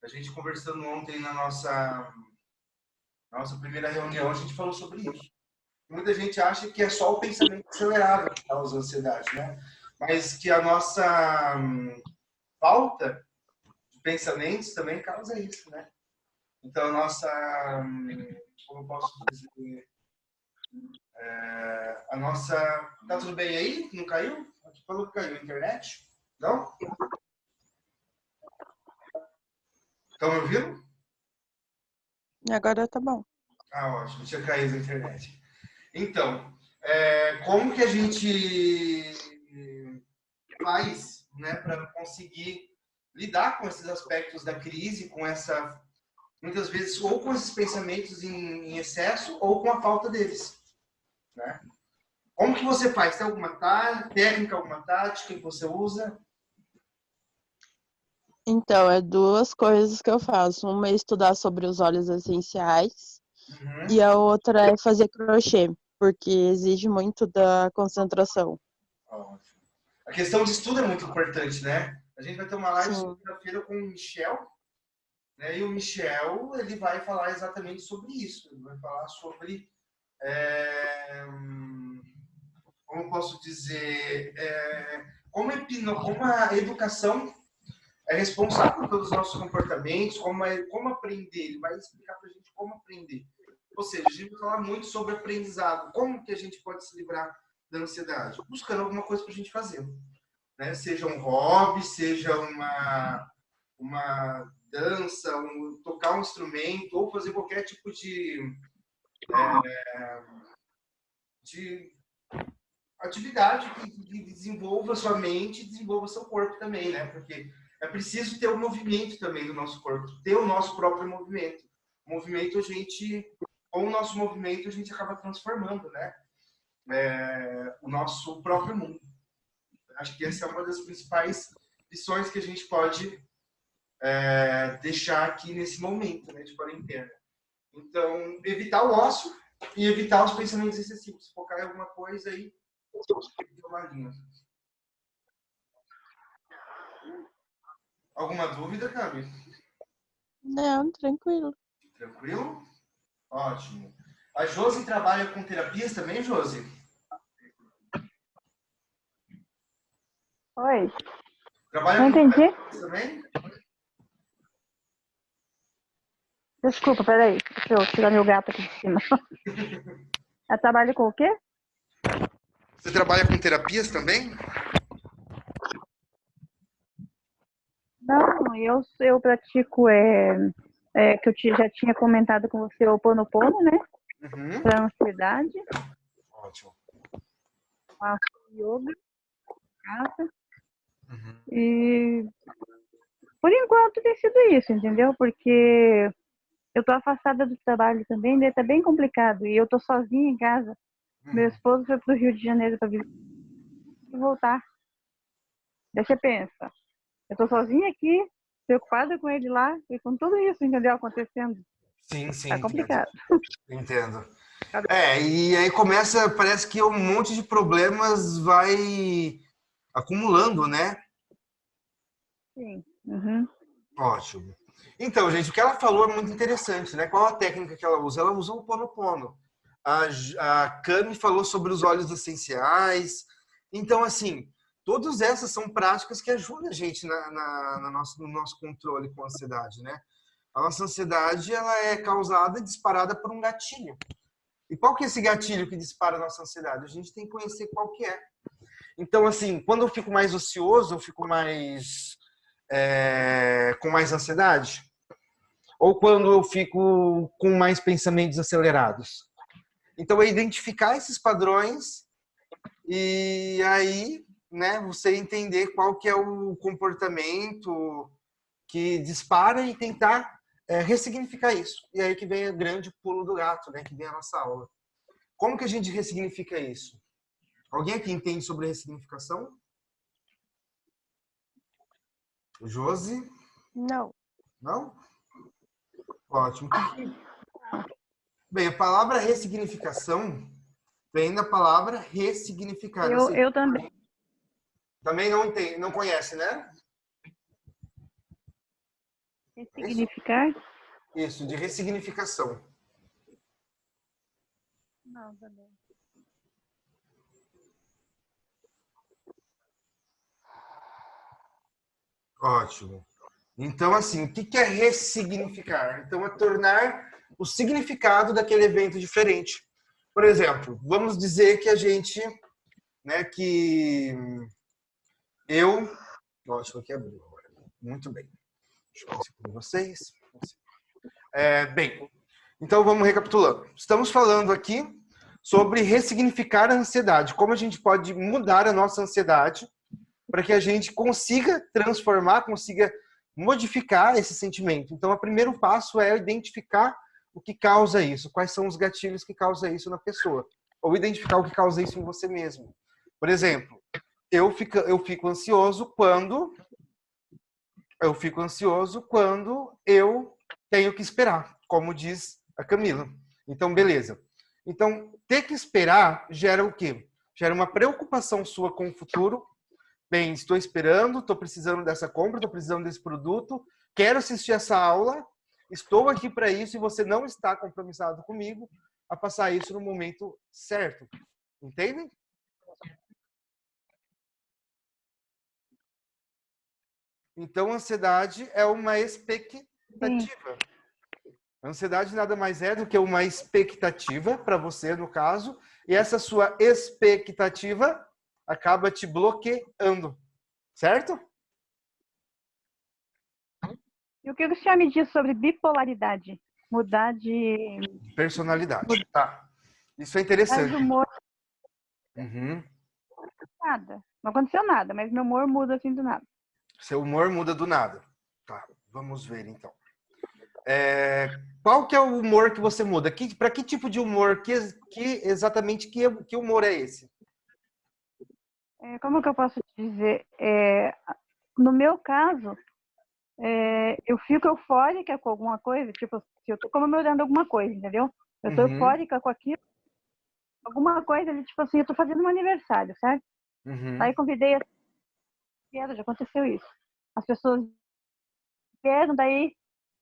A gente conversando ontem na nossa primeira reunião, a gente falou sobre isso. Muita gente acha que é só o pensamento acelerado que causa ansiedade, né? Mas que a nossa falta de pensamentos também causa isso, né? Então, a nossa, como eu posso dizer, a nossa... Tá tudo bem aí? Não caiu? Aqui falou que caiu a internet? Não? Estão me ouvindo? Agora tá bom. Ah, ótimo. Tinha caído a internet. Então, como que a gente faz, né, para conseguir lidar com esses aspectos da crise, com essa, muitas vezes, ou com esses pensamentos em excesso, ou com a falta deles, né? Como que você faz? Tem alguma técnica, alguma tática que você usa? Então, é duas coisas que eu faço. Uma é estudar sobre os óleos essenciais e a outra é fazer crochê, porque exige muito da concentração. Ótimo. A questão de estudo é muito importante, né? A gente vai ter uma live Sim. segunda-feira com o Michel, né? E o Michel, ele vai falar exatamente sobre isso. Ele vai falar sobre, como posso dizer, como a educação é responsável pelos nossos comportamentos, como aprender. Ele vai explicar para a gente como aprender. Ou seja, a gente vai falar muito sobre aprendizado. Como que a gente pode se livrar da ansiedade? Buscando alguma coisa para a gente fazer, né? Seja um hobby, seja uma dança, tocar um instrumento, ou fazer qualquer tipo de atividade que desenvolva sua mente e desenvolva seu corpo também, né? Porque é preciso ter o movimento também do nosso corpo, ter o nosso próprio movimento. O movimento, com o nosso movimento, a gente acaba transformando, né? O nosso próprio mundo. Acho que essa é uma das principais lições que a gente pode deixar aqui nesse momento, né, de quarentena. Então, evitar o ócio e evitar os pensamentos excessivos. Focar em alguma coisa e tomar linha. Alguma dúvida, Cami? Não, tranquilo. Tranquilo? Ótimo. A Josi trabalha com terapias também, Josi? Oi, Trabalha não com entendi. terapias também? Desculpa, peraí. Deixa eu tirar meu gato aqui de cima. Ela trabalha com o quê? Você trabalha com terapias também? Não, eu pratico, que eu já tinha comentado com você, o Ho'oponopono, né? Uhum. Para ansiedade, Ótimo. faço yoga, casa. Uhum. E por enquanto tem sido isso, entendeu? Porque eu tô afastada do trabalho também, daí tá bem complicado. E eu tô sozinha em casa. Meu esposo foi pro Rio de Janeiro para vir e voltar. Daí você pensa, eu tô sozinha aqui, preocupada com ele lá e com tudo isso, entendeu? Acontecendo. Sim, sim, Tá entendo. complicado. Entendo. E aí começa, parece que um monte de problemas vai acumulando, né? Sim. Uhum. Ótimo. Então, gente, o que ela falou é muito interessante, né? Qual a técnica que ela usa? Ela usa o Ho'oponopono. A Cami falou sobre os óleos essenciais. Então, assim, todas essas são práticas que ajudam a gente no nosso controle com a ansiedade, né? A nossa ansiedade, ela é causada e disparada por um gatilho. E qual que é esse gatilho que dispara a nossa ansiedade? A gente tem que conhecer qual que é. Então, assim, quando eu fico mais ocioso, eu fico com mais ansiedade? Ou quando eu fico com mais pensamentos acelerados? Então, é identificar esses padrões e aí, né, você entender qual que é o comportamento que dispara e tentar ressignificar isso. E aí que vem o grande pulo do gato, né, que vem a nossa aula. Como que a gente ressignifica isso? Alguém aqui entende sobre ressignificação? Josi? Não. Não? Ótimo. Bem, a palavra ressignificação vem da palavra ressignificar. Eu também. Também não entende, não conhece, né? Ressignificar? Isso, de ressignificação. Não, também. Ótimo. Então, assim, o que é ressignificar? Então, é tornar o significado daquele evento diferente. Por exemplo, vamos dizer que a gente, né, que eu... Ótimo, aqui abriu agora. Muito bem. Deixa eu ver isso aqui com vocês. Bem, então vamos recapitulando. Estamos falando aqui sobre ressignificar a ansiedade. Como a gente pode mudar a nossa ansiedade para que a gente consiga transformar, consiga modificar esse sentimento. Então, o primeiro passo é identificar o que causa isso, quais são os gatilhos que causam isso na pessoa, ou identificar o que causa isso em você mesmo. Por exemplo, eu fico ansioso quando eu tenho que esperar, como diz a Camila. Então, beleza. Então, ter que esperar gera o quê? Gera uma preocupação sua com o futuro. Bem, estou esperando, estou precisando dessa compra, estou precisando desse produto, quero assistir essa aula, estou aqui para isso e você não está compromissado comigo a passar isso no momento certo. Entendem? Então, a ansiedade é uma expectativa. Sim. A ansiedade nada mais é do que uma expectativa, para você, no caso, e essa sua expectativa acaba te bloqueando, certo? E o que o senhor me diz sobre bipolaridade? Mudar de Personalidade, tá. Isso é interessante. humor. Uhum. Nada. Não aconteceu nada, mas meu humor muda assim do nada. Seu humor muda do nada. Tá, vamos ver então. Qual que é o humor que você muda? Para que tipo de humor? Exatamente que humor é esse? Como que eu posso te dizer? No meu caso, eu fico eufórica com alguma coisa, tipo, se eu tô comemorando alguma coisa, entendeu? Eu tô eufórica com aquilo, alguma coisa ali, tipo assim, eu tô fazendo um aniversário, certo? Aí convidei já aconteceu isso. As pessoas vieram, daí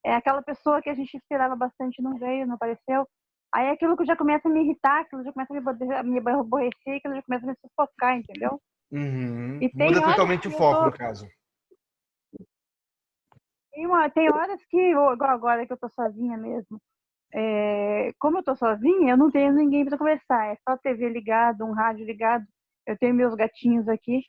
aquela pessoa que a gente esperava bastante não veio, não apareceu. Aí aquilo que já começa a me irritar, aquilo já começa a me aborrecer, aquilo já começa a me sufocar, entendeu? E Muda totalmente o foco, no caso. Tem horas que, igual agora que eu tô sozinha mesmo, como eu tô sozinha, eu não tenho ninguém para conversar. É só TV ligado, um rádio ligado. Eu tenho meus gatinhos aqui.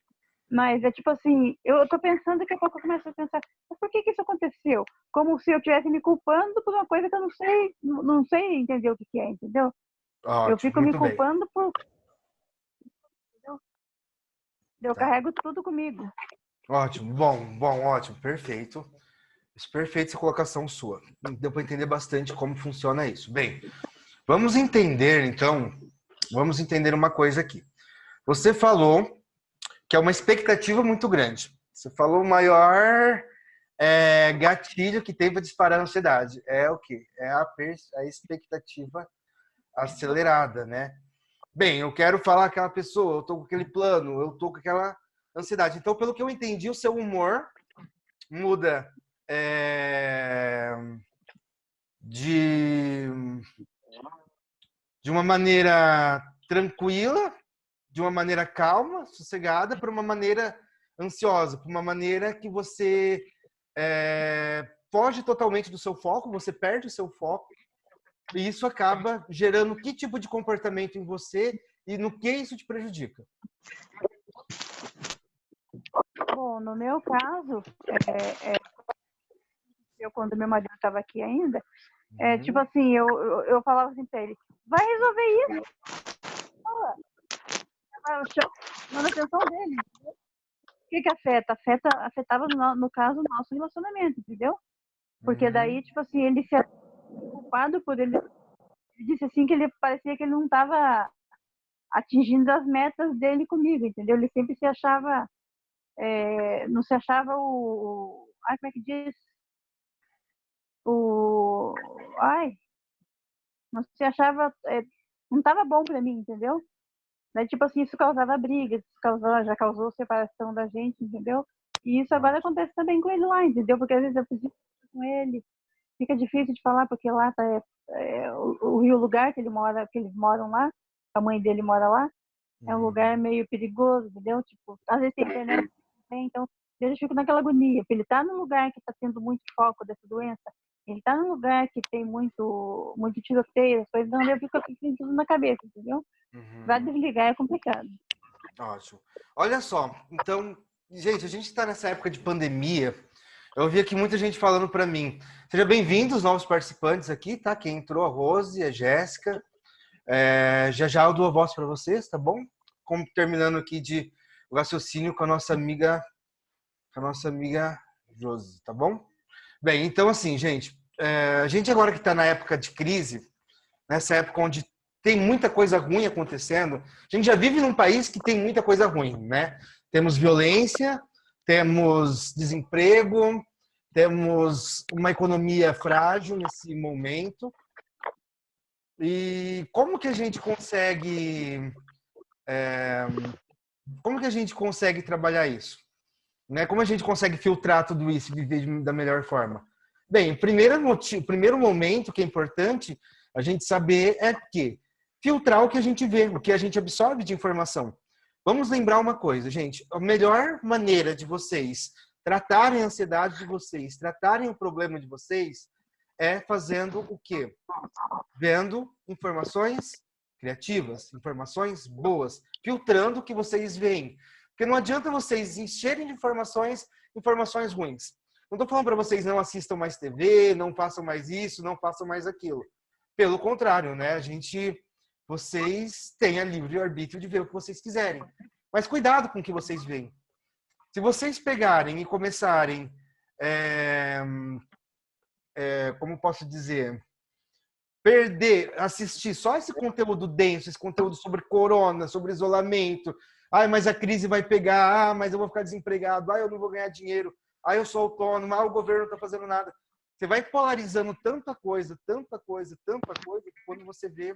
Mas é tipo assim, eu tô pensando, daqui a pouco eu começo a pensar, mas por que isso aconteceu? Como se eu estivesse me culpando por uma coisa que eu não sei entender o que é, entendeu? Ótimo, eu fico me culpando por... Eu carrego tudo comigo. Ótimo, bom, ótimo, perfeito. Perfeita essa colocação sua. Deu para entender bastante como funciona isso. Bem, vamos entender, então, uma coisa aqui. Você falou que é uma expectativa muito grande. Você falou o maior gatilho que tem para disparar a ansiedade. É o quê? É a expectativa acelerada, né? Bem, eu quero falar com aquela pessoa, eu tô com aquele plano, eu tô com aquela ansiedade. Então, pelo que eu entendi, o seu humor muda de uma maneira tranquila, de uma maneira calma, sossegada, para uma maneira ansiosa, para uma maneira que você foge totalmente do seu foco, você perde o seu foco, e isso acaba gerando que tipo de comportamento em você e no que isso te prejudica? Bom, no meu caso, eu quando meu marido estava aqui ainda, tipo assim, eu falava assim para ele, vai resolver isso. Chamando a atenção dele. O que afeta? Afetava, no caso, o nosso relacionamento, entendeu? Porque daí, tipo assim, ele se achava culpado por ele disse assim que ele parecia que ele não estava atingindo as metas dele comigo, entendeu? Ele sempre se achava, não se achava como é que diz? Não se achava, não estava bom para mim, entendeu? Daí, tipo assim, isso causava brigas, já causou separação da gente, entendeu? E isso agora acontece também com ele lá, entendeu? Porque às vezes eu preciso com ele. Fica difícil de falar porque lá o Rio, o lugar que eles moram lá, a mãe dele mora lá, é um lugar meio perigoso, entendeu? Tipo, às vezes tem internet, então eu fico naquela agonia, porque ele tá num lugar que está tendo muito foco dessa doença, ele tá num lugar que tem muito tiroteio, as coisas, então eu fico com tudo na cabeça, entendeu? Vai desligar é complicado. Ótimo. Olha só, então, gente, a gente está nessa época de pandemia. Eu ouvi aqui muita gente falando para mim. Seja bem-vindo os novos participantes aqui, tá? Quem entrou, a Rose, a Jéssica. Já eu dou a voz para vocês, tá bom? Como terminando aqui de raciocínio com a nossa amiga Josi, tá bom? Bem, então assim, gente, a gente agora que está na época de crise, nessa época onde tem muita coisa ruim acontecendo, a gente já vive num país que tem muita coisa ruim, né? Temos violência, temos desemprego, temos uma economia frágil nesse momento. E como que a gente consegue trabalhar isso? Né? Como a gente consegue filtrar tudo isso e viver da melhor forma? Bem, o primeiro momento que é importante a gente saber é que filtrar o que a gente vê, o que a gente absorve de informação. Vamos lembrar uma coisa, gente. A melhor maneira de vocês tratarem a ansiedade de vocês, tratarem o problema de vocês, é fazendo o quê? Vendo informações criativas, informações boas, filtrando o que vocês veem. Porque não adianta vocês encherem de informações ruins. Não estou falando para vocês não assistam mais TV, não façam mais isso, não façam mais aquilo. Pelo contrário, né? Vocês têm a livre arbítrio de ver o que vocês quiserem. Mas cuidado com o que vocês veem. Se vocês pegarem e começarem, como posso dizer, assistir só esse conteúdo denso, esse conteúdo sobre corona, sobre isolamento, mas a crise vai pegar, mas eu vou ficar desempregado, eu não vou ganhar dinheiro, eu sou autônomo, o governo não está fazendo nada. Você vai polarizando tanta coisa, que quando você vê,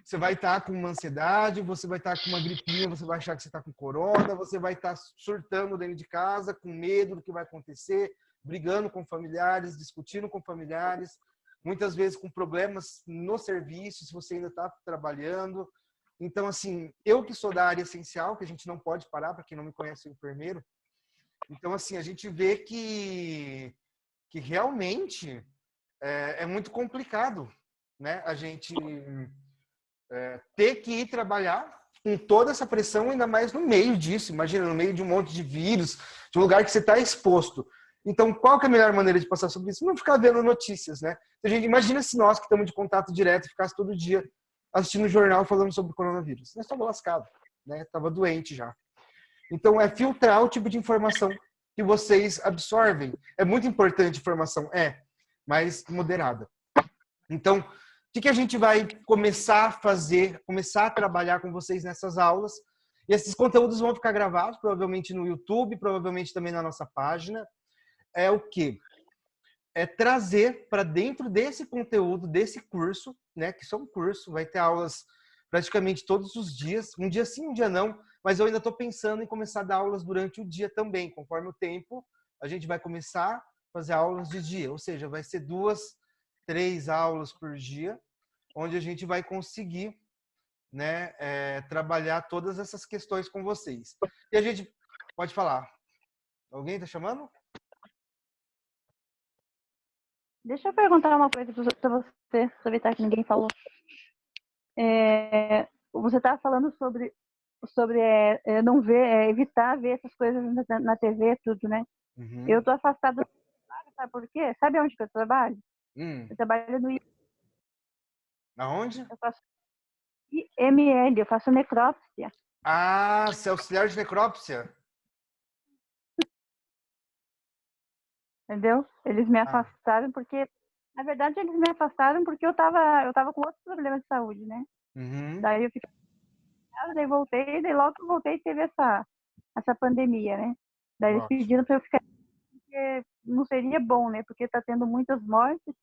você vai estar com uma ansiedade, você vai estar com uma gripinha, você vai achar que você está com corona, você vai estar surtando dentro de casa, com medo do que vai acontecer, brigando com familiares, discutindo com familiares, muitas vezes com problemas no serviço, se você ainda está trabalhando. Então, assim, eu que sou da área essencial, que a gente não pode parar, para quem não me conhece, eu enfermeiro. Então, assim, a gente vê que realmente é muito complicado, né? A gente ter que ir trabalhar com toda essa pressão, ainda mais no meio disso. Imagina, no meio de um monte de vírus, de um lugar que você está exposto. Então, qual que é a melhor maneira de passar sobre isso? Não ficar vendo notícias, né? Imagina se nós que estamos de contato direto ficasse todo dia assistindo o jornal falando sobre o coronavírus. Nós estávamos lascados, né? Estava doente já. Então, é filtrar o tipo de informação que vocês absorvem. É muito importante a informação, mas moderada. Então, o que a gente vai começar a fazer, começar a trabalhar com vocês nessas aulas? E esses conteúdos vão ficar gravados, provavelmente no YouTube, provavelmente também na nossa página. É o quê? É trazer para dentro desse conteúdo, desse curso, né? Que são curso, vai ter aulas praticamente todos os dias, um dia sim, um dia não, mas eu ainda estou pensando em começar a dar aulas durante o dia também. Conforme o tempo, a gente vai começar a fazer aulas de dia, ou seja, vai ser 2, 3 aulas por dia, onde a gente vai conseguir, né, trabalhar todas essas questões com vocês. E a gente pode falar. Alguém está chamando? Deixa eu perguntar uma coisa para você, aproveitar que ninguém falou. Você estava falando sobre não ver, evitar ver essas coisas na TV, tudo, né? Uhum. Eu tô afastada, sabe por quê? Sabe onde que eu trabalho? Eu trabalho no Aonde? Eu faço IML, eu faço necrópsia. Você é auxiliar de necrópsia? Entendeu? Eles me afastaram porque, na verdade, eles me afastaram porque eu tava com outros problemas de saúde, né? Uhum. Daí eu fiquei, daí voltei, daí logo que eu voltei teve essa pandemia, né? Daí eles pediram para eu ficar, porque não seria bom, né? Porque tá tendo muitas mortes.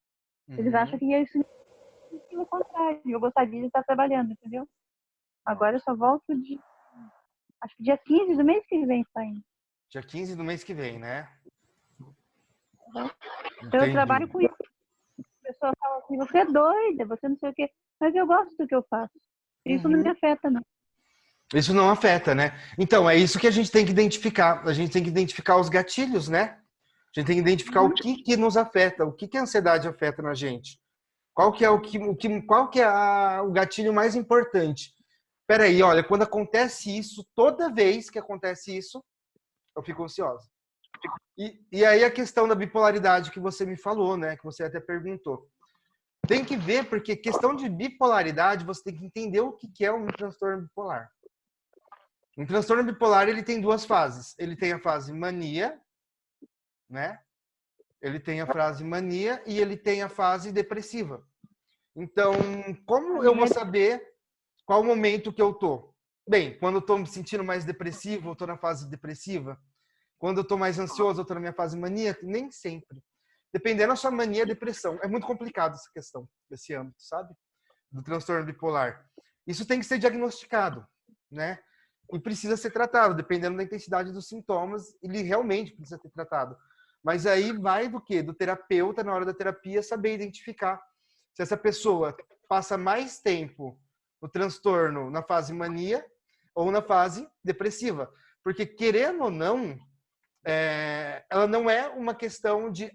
Eles acham que isso é o contrário. Eu gostaria de estar trabalhando, entendeu? Agora eu só volto acho que dia 15 do mês que vem saindo. Dia 15 do mês que vem, né? Então, eu trabalho com isso. As pessoas falam assim, você é doida, você não sei o quê. Mas eu gosto do que eu faço. Isso não me afeta, não. Isso não afeta, né? Então, é isso que a gente tem que identificar. A gente tem que identificar os gatilhos, né? A gente tem que identificar o que nos afeta, o que a ansiedade afeta na gente. Qual que é qual que é o gatilho mais importante? Peraí, olha, quando acontece isso, toda vez que acontece isso, eu fico ansiosa. E aí a questão da bipolaridade que você me falou, né? Que você até perguntou. Tem que ver, porque questão de bipolaridade, você tem que entender o que é um transtorno bipolar. Um transtorno bipolar, ele tem duas fases. Ele tem a fase mania, né? Ele tem a fase mania e ele tem a fase depressiva. Então, como eu vou saber qual o momento que eu tô? Bem, quando eu tô me sentindo mais depressivo, eu tô na fase depressiva. Quando eu tô mais ansioso, eu tô na minha fase maníaca. Nem sempre. Dependendo da sua mania, depressão. É muito complicado essa questão, desse âmbito, sabe? Do transtorno bipolar. Isso tem que ser diagnosticado, né? E precisa ser tratado, dependendo da intensidade dos sintomas, ele realmente precisa ser tratado. Mas aí vai do quê? Do terapeuta, na hora da terapia, saber identificar se essa pessoa passa mais tempo no transtorno na fase mania ou na fase depressiva. Porque, querendo ou não, ela não é uma questão de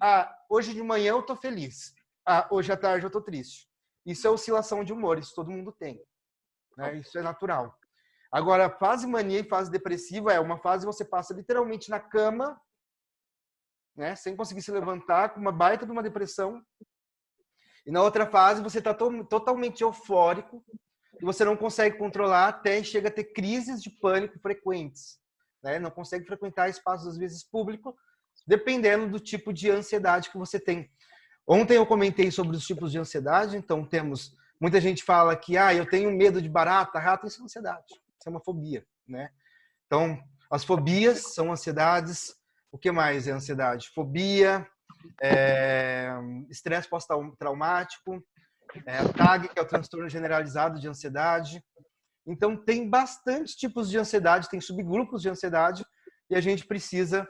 hoje de manhã eu tô feliz, hoje à tarde eu tô triste. Isso é oscilação de humor, isso todo mundo tem, né? Isso é natural. Agora, fase mania e fase depressiva é uma fase que você passa literalmente na cama, né, sem conseguir se levantar, com uma baita de uma depressão. E na outra fase você está totalmente eufórico e você não consegue controlar até chega a ter crises de pânico frequentes, né? Não consegue frequentar espaços às vezes públicos, dependendo do tipo de ansiedade que você tem. Ontem eu comentei sobre os tipos de ansiedade, então temos muita gente fala que eu tenho medo de barata, rato, isso é ansiedade, isso é uma fobia, né? Então, as fobias são ansiedades. O que mais é ansiedade? Fobia, estresse pós-traumático, TAG, que é o transtorno generalizado de ansiedade. Então, tem bastante tipos de ansiedade, tem subgrupos de ansiedade, e a gente precisa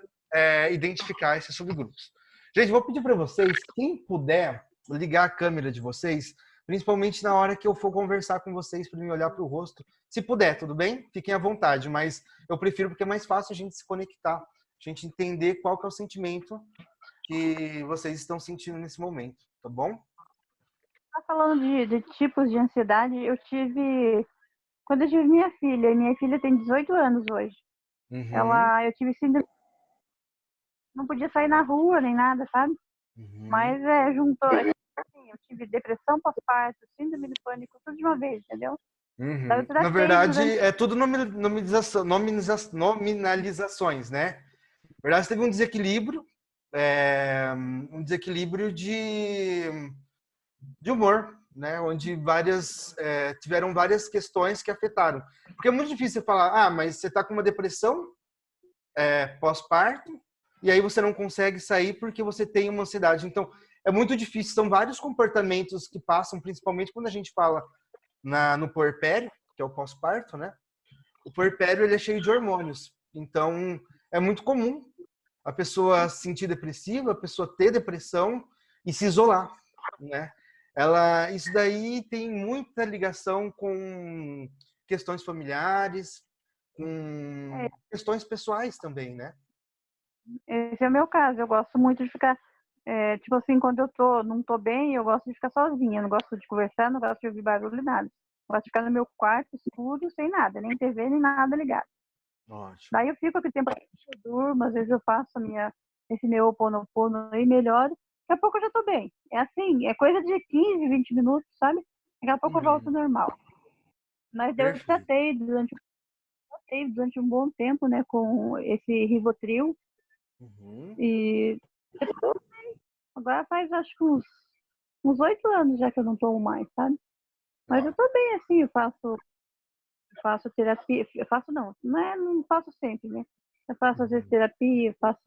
identificar esses subgrupos. Gente, vou pedir para vocês, quem puder, ligar a câmera de vocês, principalmente na hora que eu for conversar com vocês, para me olhar para o rosto. Se puder, tudo bem? Fiquem à vontade, mas eu prefiro porque é mais fácil a gente se conectar, a gente entender qual que é o sentimento que vocês estão sentindo nesse momento, tá bom? Falando de tipos de ansiedade, quando eu tive minha filha tem 18 anos hoje. Eu tive síndrome, não podia sair na rua nem nada, sabe? Mas juntou, assim, eu tive depressão pós-parto, síndrome do pânico, tudo de uma vez, entendeu? Na verdade, é tudo nominalizações, né? Na verdade, teve um desequilíbrio, de humor, né? Onde tiveram várias questões que afetaram. Porque é muito difícil você falar, mas você está com uma depressão pós-parto e aí você não consegue sair porque você tem uma ansiedade. Então, é muito difícil. São vários comportamentos que passam, principalmente quando a gente fala no puerpério, que é o pós-parto, né? O puerpério, ele é cheio de hormônios. Então, é muito comum a pessoa se sentir depressiva, a pessoa ter depressão e se isolar, né? Isso daí tem muita ligação com questões familiares, com questões pessoais também, né? Esse é o meu caso. Eu gosto muito de ficar, tipo assim, quando não tô bem, eu gosto de ficar sozinha. Eu não gosto de conversar, não gosto de ouvir barulho, nada. Eu gosto de ficar no meu quarto escuro, sem nada, nem TV, nem nada ligado. Ótimo. Daí eu fico aqui tempo, eu durmo, às vezes eu faço esse meu Ho'oponopono e melhoro. Daqui a pouco eu já tô bem. É assim, é coisa de 15, 20 minutos, sabe? Daqui a pouco eu volto ao normal. Mas eu tratei durante um bom tempo, né, com esse Rivotril. E agora faz, acho que uns 8 anos já que eu não tomo mais, sabe? Mas eu tô bem, assim, eu faço terapia, não faço sempre, né? Eu faço às vezes terapia, faço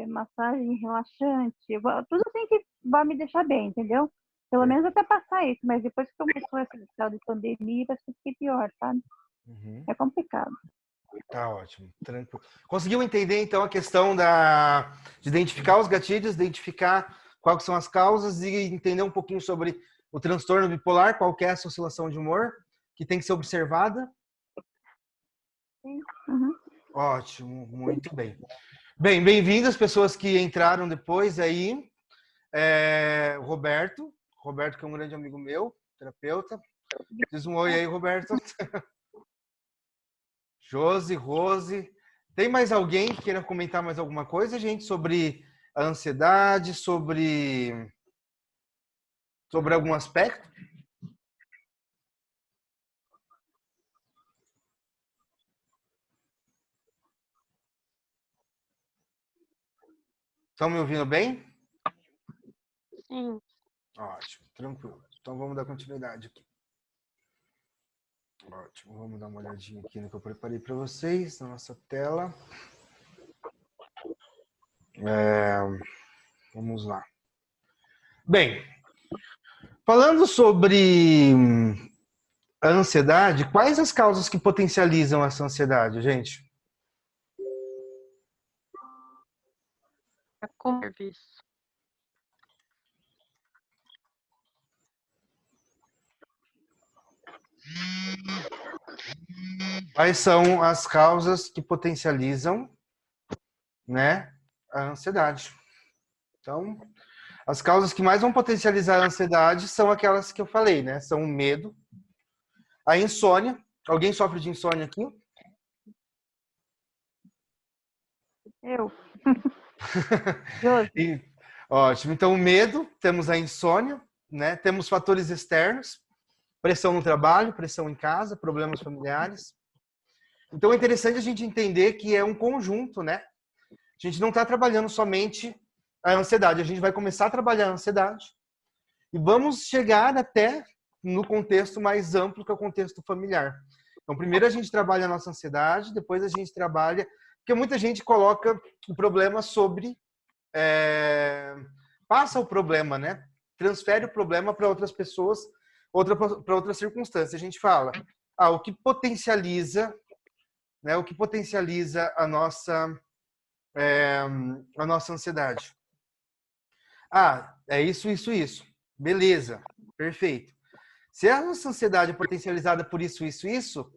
massagem relaxante, tudo assim que vai me deixar bem, entendeu? Pelo menos até passar isso, mas depois que começou essa tal de pandemia, parece que fiquei pior, sabe? É complicado. Tá ótimo, tranquilo. Conseguiu entender, então, a questão de identificar os gatilhos, identificar quais são as causas e entender um pouquinho sobre o transtorno bipolar, qual que é essa oscilação de humor, que tem que ser observada? Sim. Uhum. Ótimo, muito bem. Bem-vindas as pessoas que entraram depois aí. O Roberto, que é um grande amigo meu, terapeuta. Diz um oi aí, Roberto. Josi, Rose. Tem mais alguém que queira comentar mais alguma coisa, gente, sobre a ansiedade, sobre algum aspecto? Estão me ouvindo bem? Sim. Ótimo, tranquilo. Então vamos dar continuidade aqui. Ótimo, vamos dar uma olhadinha aqui no que eu preparei para vocês, na nossa tela. Vamos lá. Bem, falando sobre a ansiedade, quais as causas que potencializam essa ansiedade, gente? Serviço. Quais são as causas que potencializam, né, a ansiedade? Então, as causas que mais vão potencializar a ansiedade são aquelas que eu falei, né? São o medo, a insônia. Alguém sofre de insônia aqui? Eu. Josi. Ótimo. Então, o medo, temos a insônia, né? Temos fatores externos, pressão no trabalho, pressão em casa, problemas familiares. Então, é interessante a gente entender que é um conjunto, né? A gente não está trabalhando somente a ansiedade, a gente vai começar a trabalhar a ansiedade e vamos chegar até no contexto mais amplo, que é o contexto familiar. Então, primeiro a gente trabalha a nossa ansiedade, depois a gente trabalha... Porque muita gente coloca o problema sobre... passa o problema, né? Transfere o problema para outras pessoas, para outras circunstâncias. A gente fala, o que potencializa, né? O que potencializa a nossa ansiedade? É isso, isso, isso. Beleza, perfeito. Se a nossa ansiedade é potencializada por isso, isso, isso,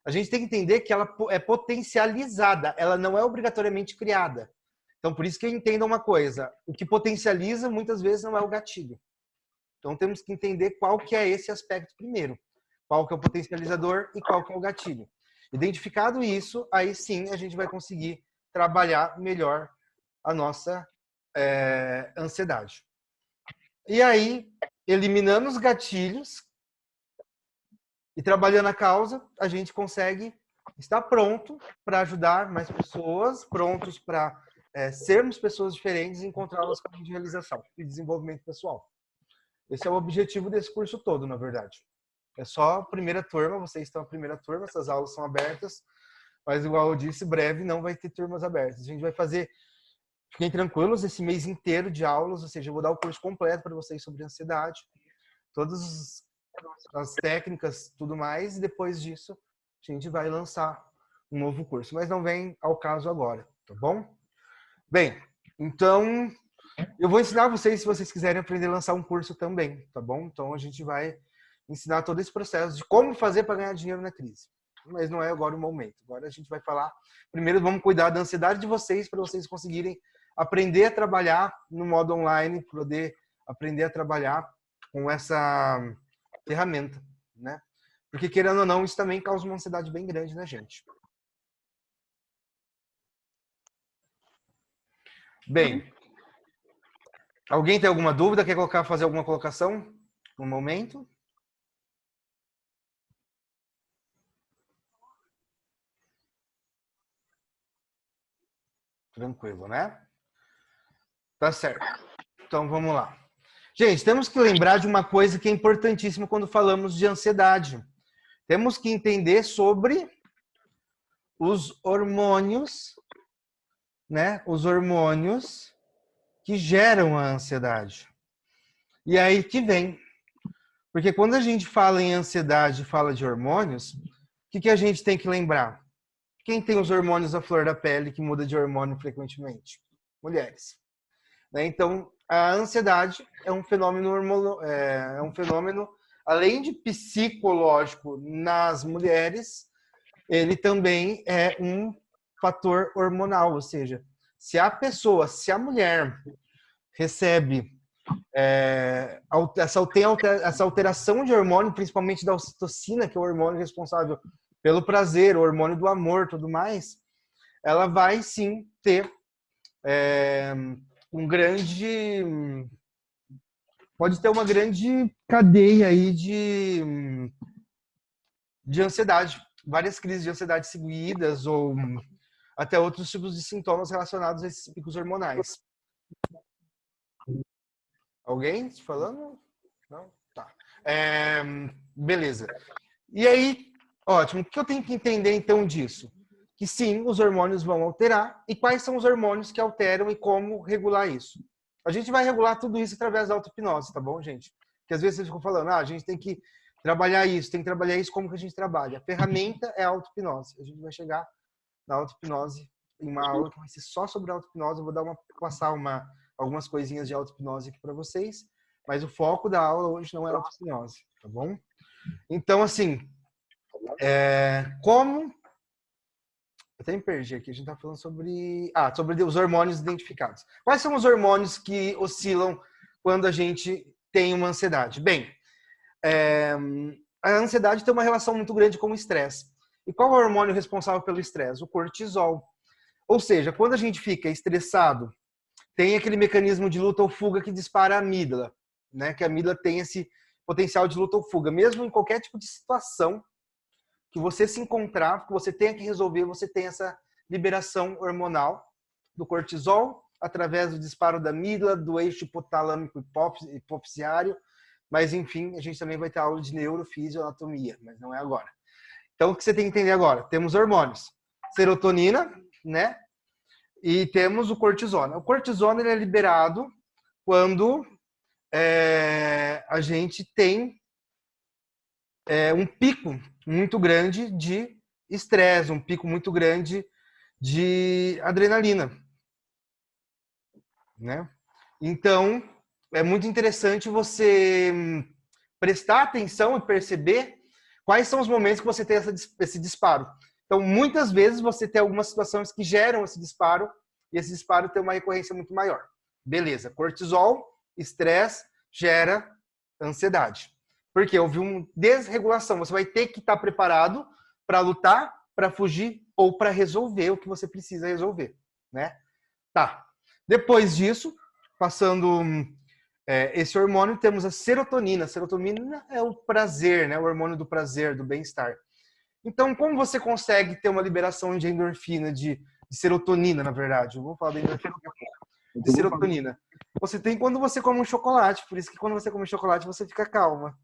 a gente tem que entender que ela é potencializada, ela não é obrigatoriamente criada. Então, por isso que entenda uma coisa, o que potencializa muitas vezes não é o gatilho. Então, temos que entender qual que é esse aspecto primeiro. Qual que é o potencializador e qual que é o gatilho. Identificado isso, aí sim a gente vai conseguir trabalhar melhor a nossa ansiedade. E aí, eliminando os gatilhos e trabalhando a causa, a gente consegue estar pronto para ajudar mais pessoas, prontos para sermos pessoas diferentes e encontrá-las com de realização e desenvolvimento pessoal. Esse é o objetivo desse curso todo, na verdade. É só a primeira turma, vocês estão na primeira turma, essas aulas são abertas, mas igual eu disse, breve não vai ter turmas abertas. A gente vai fazer, fiquem tranquilos, esse mês inteiro de aulas, ou seja, eu vou dar o curso completo para vocês sobre ansiedade, todas as técnicas, tudo mais, e depois disso a gente vai lançar um novo curso. Mas não vem ao caso agora, tá bom? Bem, então eu vou ensinar vocês, se vocês quiserem aprender a lançar um curso também, tá bom? Então a gente vai ensinar todo esse processo de como fazer para ganhar dinheiro na crise. Mas não é agora o momento. Agora a gente vai falar. Primeiro vamos cuidar da ansiedade de vocês para vocês conseguirem aprender a trabalhar no modo online, poder aprender a trabalhar com essa ferramenta, né? Porque querendo ou não, isso também causa uma ansiedade bem grande na gente. Bem, alguém tem alguma dúvida? Quer fazer alguma colocação no momento? Tranquilo, né? Tá certo. Então vamos lá. Gente, temos que lembrar de uma coisa que é importantíssima quando falamos de ansiedade. Temos que entender sobre os hormônios, né? Os hormônios que geram a ansiedade. E aí que vem. Porque quando a gente fala em ansiedade, fala de hormônios, o que a gente tem que lembrar? Quem tem os hormônios à flor da pele que muda de hormônio frequentemente? Mulheres. Né? Então, a ansiedade é um fenômeno, além de psicológico nas mulheres, ele também é um fator hormonal, ou seja, se a mulher recebe essa alteração de hormônio, principalmente da ocitocina, que é o hormônio responsável pelo prazer, o hormônio do amor, tudo mais, ela vai sim ter pode ter uma grande cadeia aí de ansiedade, várias crises de ansiedade seguidas ou até outros tipos de sintomas relacionados a esses picos hormonais. Alguém falando? Não? Tá. Beleza. E aí, ótimo. O que eu tenho que entender então disso? Que sim, os hormônios vão alterar. E quais são os hormônios que alteram e como regular isso? A gente vai regular tudo isso através da auto-hipnose, tá bom, gente? Porque às vezes vocês ficam falando, a gente tem que trabalhar isso, tem que trabalhar isso, como que a gente trabalha? A ferramenta é a auto-hipnose. A gente vai chegar na auto-hipnose em uma aula que vai ser só sobre auto-hipnose. Eu vou passar algumas coisinhas de auto-hipnose aqui para vocês, mas o foco da aula hoje não é auto-hipnose, tá bom? Então, assim, como... Eu até me perdi aqui, a gente tá falando sobre os hormônios identificados. Quais são os hormônios que oscilam quando a gente tem uma ansiedade? Bem, a ansiedade tem uma relação muito grande com o estresse. E qual é o hormônio responsável pelo estresse? O cortisol. Ou seja, quando a gente fica estressado, tem aquele mecanismo de luta ou fuga que dispara a amígdala, né? Que a amígdala tem esse potencial de luta ou fuga. Mesmo em qualquer tipo de situação que você se encontrar, que você tenha que resolver, você tem essa liberação hormonal do cortisol através do disparo da amígdala, do eixo hipotalâmico hipofisiário. Mas, enfim, a gente também vai ter aula de neurofisioanatomia, mas não é agora. Então, o que você tem que entender agora? Temos hormônios. Serotonina, né? E temos o cortisona. O cortisona ele é liberado quando a gente tem um pico muito grande de estresse, um pico muito grande de adrenalina, né? Então, é muito interessante você prestar atenção e perceber quais são os momentos que você tem esse disparo. Então, muitas vezes você tem algumas situações que geram esse disparo e esse disparo tem uma recorrência muito maior. Beleza, cortisol, estresse, gera ansiedade. Porque houve uma desregulação. Você vai ter que estar preparado para lutar, para fugir ou para resolver o que você precisa resolver, né? Tá. Depois disso, passando esse hormônio, temos a serotonina. A serotonina é o prazer, né? O hormônio do prazer, do bem-estar. Então, como você consegue ter uma liberação de endorfina, de serotonina, na verdade? Eu vou falar da endorfina daqui a pouco. De serotonina. Você tem quando você come um chocolate. Por isso que quando você come chocolate, você fica calma,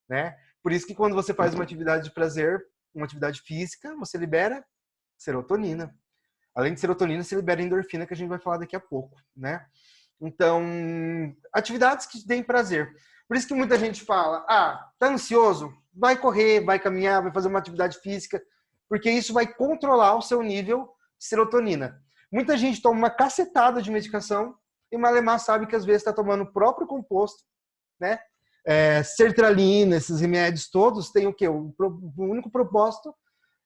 né? Por isso que quando você faz uma atividade de prazer, uma atividade física, você libera serotonina. Além de serotonina, você libera endorfina, que a gente vai falar daqui a pouco, né? Então, atividades que deem prazer. Por isso que muita gente fala, tá ansioso? Vai correr, vai caminhar, vai fazer uma atividade física, porque isso vai controlar o seu nível de serotonina. Muita gente toma uma cacetada de medicação e malemar sabe que às vezes está tomando o próprio composto, né? Sertralina, esses remédios todos têm o quê? O único propósito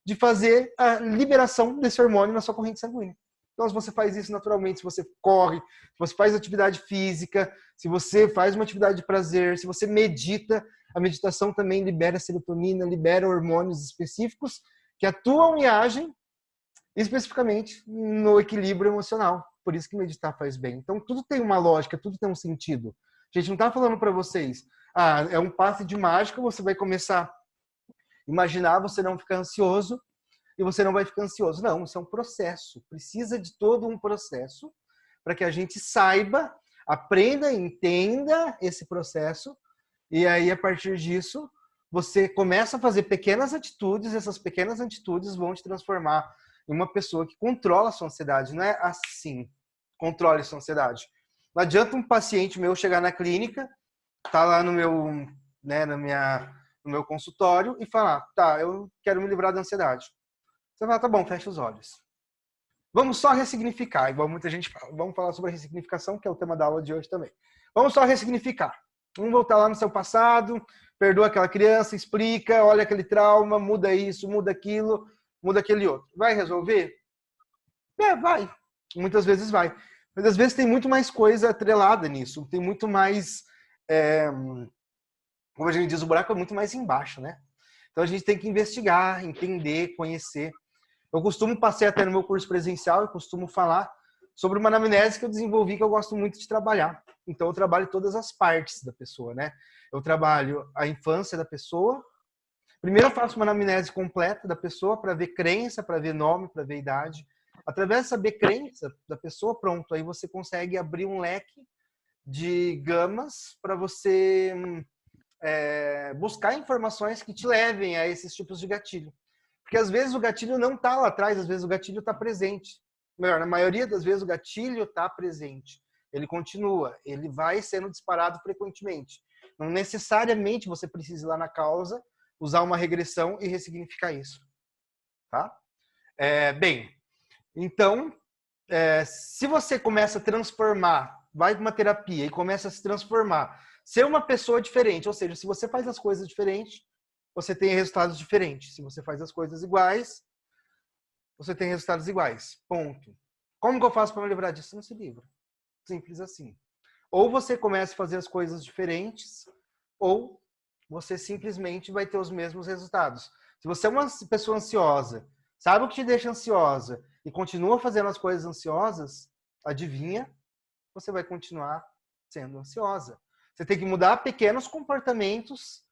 de fazer a liberação desse hormônio na sua corrente sanguínea. Então, se você faz isso naturalmente, se você corre, se você faz atividade física, se você faz uma atividade de prazer, se você medita, a meditação também libera serotonina, libera hormônios específicos que atuam e agem especificamente no equilíbrio emocional. Por isso que meditar faz bem. Então, tudo tem uma lógica, tudo tem um sentido. A gente não está falando para vocês, é um passe de mágica, você vai começar a imaginar, você não ficar ansioso e você não vai ficar ansioso. Não, isso é um processo. Precisa de todo um processo para que a gente saiba, aprenda, entenda esse processo e aí, a partir disso, você começa a fazer pequenas atitudes, essas pequenas atitudes vão te transformar em uma pessoa que controla a sua ansiedade. Não é assim, controle a sua ansiedade. Não adianta um paciente meu chegar na clínica, tá lá no meu, né, no meu consultório e falar, eu quero me livrar da ansiedade. Você fala, tá bom, fecha os olhos. Vamos só ressignificar, igual muita gente fala. Vamos falar sobre a ressignificação, que é o tema da aula de hoje também. Vamos só ressignificar. Vamos voltar lá no seu passado, perdoa aquela criança, explica, olha aquele trauma, muda isso, muda aquilo, muda aquele outro. Vai resolver? Vai. Muitas vezes vai. Mas às vezes tem muito mais coisa atrelada nisso. Tem muito mais... como a gente diz, o buraco é muito mais embaixo, né? Então a gente tem que investigar, entender, conhecer. Eu costumo passar até no meu curso presencial, eu costumo falar sobre uma anamnese que eu desenvolvi, que eu gosto muito de trabalhar. Então eu trabalho todas as partes da pessoa, né? Eu trabalho a infância da pessoa. Primeiro eu faço uma anamnese completa da pessoa para ver crença, para ver nome, para ver idade. Através de saber crença da pessoa, pronto, aí você consegue abrir um leque de gamas para você buscar informações que te levem a esses tipos de gatilho. Porque às vezes o gatilho não está lá atrás, às vezes o gatilho está presente. Melhor, na maioria das vezes o gatilho está presente. Ele continua, ele vai sendo disparado frequentemente. Não necessariamente você precisa ir lá na causa, usar uma regressão e ressignificar isso. Tá? Bem, então, se você começa a transformar, vai para uma terapia e começa a se transformar, ser uma pessoa diferente, ou seja, se você faz as coisas diferentes, você tem resultados diferentes. Se você faz as coisas iguais, você tem resultados iguais. Ponto. Como que eu faço para me livrar disso? Não se livra. Simples assim. Ou você começa a fazer as coisas diferentes, ou você simplesmente vai ter os mesmos resultados. Se você é uma pessoa ansiosa, sabe o que te deixa ansiosa e continua fazendo as coisas ansiosas, adivinha, você vai continuar sendo ansiosa. Você tem que mudar pequenos comportamentos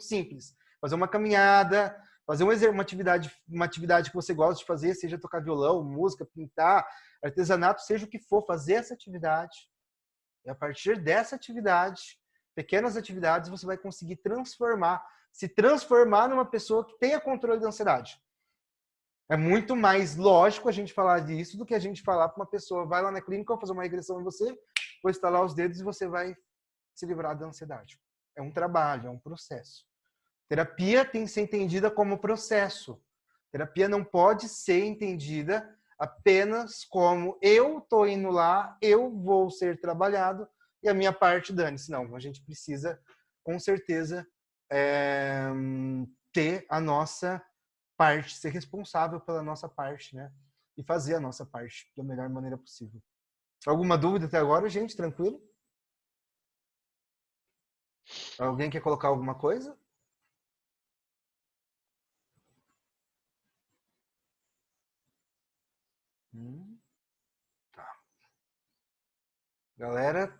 simples. Fazer uma caminhada, fazer uma atividade que você gosta de fazer, seja tocar violão, música, pintar, artesanato, seja o que for, fazer essa atividade. E a partir dessa atividade, pequenas atividades, você vai conseguir se transformar numa pessoa que tenha controle da ansiedade. É muito mais lógico a gente falar disso do que a gente falar para uma pessoa, vai lá na clínica, vou fazer uma regressão em você, vou estalar os dedos e você vai se livrar da ansiedade. É um trabalho, é um processo. Terapia tem que ser entendida como processo. Terapia não pode ser entendida apenas como eu estou indo lá, eu vou ser trabalhado e a minha parte dane-se. Não, a gente precisa, com certeza, ter a nossa parte, ser responsável pela nossa parte, né? E fazer a nossa parte da melhor maneira possível. Alguma dúvida até agora, gente? Tranquilo? Alguém quer colocar alguma coisa? Tá. Galera,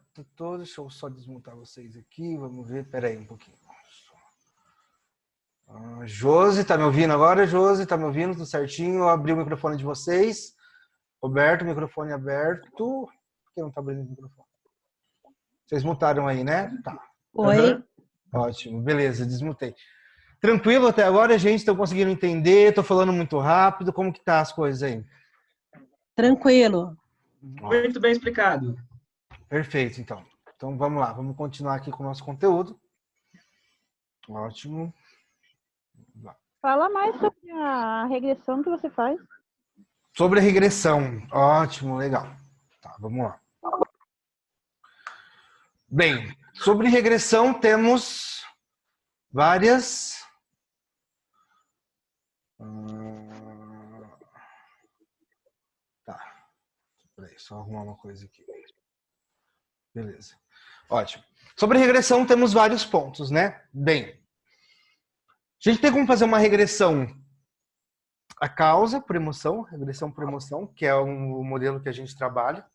deixa eu só desmontar vocês aqui. Vamos ver. Pera aí um pouquinho. Josi, tá me ouvindo agora? Josi, tá me ouvindo? Tudo certinho? Eu abri o microfone de vocês. Roberto, microfone aberto. Por que não tá abrindo o microfone? Vocês mutaram aí, né? Tá. Oi. Uhum. Ótimo, beleza, desmutei. Tranquilo até agora, gente? Estão conseguindo entender? Estou falando muito rápido. Como que tá as coisas aí? Tranquilo. Muito bem explicado. Perfeito, então. Então vamos lá, vamos continuar aqui com o nosso conteúdo. Ótimo. Fala mais sobre a regressão que você faz. Sobre a regressão. Ótimo, legal. Tá, vamos lá. Bem, sobre regressão temos várias... Tá. Peraí, só arrumar uma coisa aqui. Beleza. Ótimo. Sobre regressão temos vários pontos, né? Bem, a gente tem como fazer uma regressão a causa por emoção, regressão por emoção, que é o modelo que a gente trabalha.